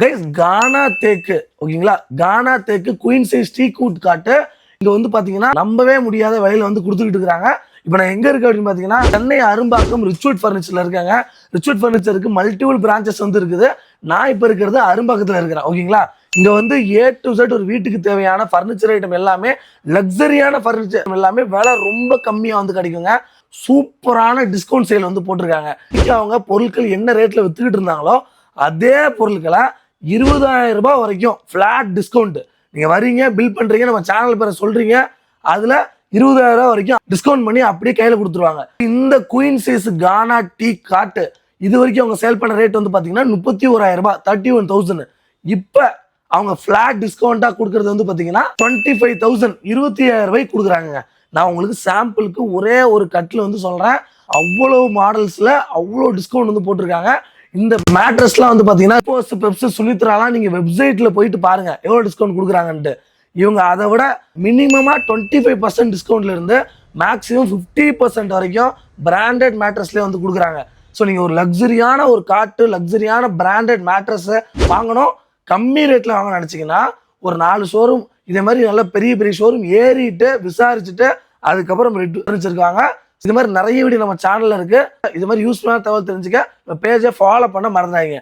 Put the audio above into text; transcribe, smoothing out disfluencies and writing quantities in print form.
Guys கானா தேக்கு ஓகேங்களா, கானா தேக்கு குயின் சைஸ் டீக் வுட் காட்டு இங்க வந்து பாத்தீங்கன்னா நம்பவே முடியாத விலையில வந்து கொடுத்துக்கிட்டு இருக்காங்க. இப்போ நான் எங்க இருக்கு அப்படின்னு பாத்தீங்கன்னா சென்னை அரும்பாக்கம் ரிச்வுட் ஃபர்னிச்சர்ல இருக்காங்க. ரிச்வுட் ஃபர்னிச்சருக்கு மல்டிபிள் பிரான்ச்சஸ் வந்து இருக்குது. நான் இப்ப இருக்கிறது அரும்பாக்கத்துல இருக்கிறேன் ஓகேங்களா. இங்க வந்து ஏ டு Z ஒரு வீட்டுக்கு தேவையான ஃபர்னிச்சர் ஐட்டம் எல்லாமே, லக்ஸரியான ஃபர்னிச்சர் எல்லாமே விலை ரொம்ப கம்மியா வந்து கிடைக்குங்க. சூப்பரான டிஸ்கவுண்ட் சேல் வந்து போட்டிருக்காங்க. அவங்க பொருட்கள் என்ன ரேட்ல வித்துக்கிட்டு இருந்தாங்களோ அதே பொருட்களை 20,000 ரூபாய் வரைக்கும் ஃபிளாட் டிஸ்கவுண்ட். நீங்க வரீங்க, பில் பண்றீங்க, நம்ம சேனல் பேரை சொல்றீங்க, அதுல 20,000 ரூபாய் வரைக்கும் டிஸ்கவுண்ட் பண்ணி அப்படியே கையில கொடுத்துருவாங்க. இந்த குயின் சைஸ் கானா டீ காட்டு இது வரைக்கும் அவங்க சேல் பண்ண ரேட் வந்து பாத்தீங்கன்னா 31,000 ரூபாய், 31,000. இப்ப அவங்க ஃபிளாட் டிஸ்கவுண்டா கொடுக்கறது வந்து பாத்தீங்கன்னா 25,000, 25,000 ரூபாய்க்கு கொடுக்குறாங்க. நான் உங்களுக்கு சாம்பிளுக்கு ஒரே ஒரு கட்டில் வந்து சொல்றேன். அவ்வளவு மாடல்ஸ்ல அவ்வளவு டிஸ்கவுண்ட் வந்து போட்டிருக்காங்க. இந்த மேட்ரஸ்லாம் வந்து பாத்தீங்கன்னா பெப்ஸ் சுனித்ராலாம் நீங்க வெப்சைட்ல போயிட்டு பாருங்க எவ்வளவு டிஸ்கவுண்ட் கொடுக்குறாங்கன்ட்டு. இவங்க அதை விட மினிமமா 25% டிஸ்கவுண்ட்ல இருந்து மேக்ஸிமம் 50% வரைக்கும் பிராண்டட் மேட்ரஸ்லேயே வந்து கொடுக்குறாங்க. ஸோ நீங்க ஒரு லக்ஸரியான ஒரு காட்டு, லக்ஸரியான பிராண்டட் மேட்ரஸ் வாங்கணும், கம்மி ரேட்ல வாங்க நினைச்சீங்கன்னா ஒரு 4 ஷோரூம் இதே மாதிரி நல்ல பெரிய பெரிய ஷோரூம் ஏறிட்டு விசாரிச்சுட்டு அதுக்கப்புறம் வச்சிருக்காங்க. இது மாதிரி நிறைய வீடியோ நம்ம சேனல்ல இருக்கு. இது மாதிரி யூஸ்ஃபுல்லான தகவல் தெரிஞ்சுக்க பேஜை ஃபாலோ பண்ண மறந்துடாதீங்க.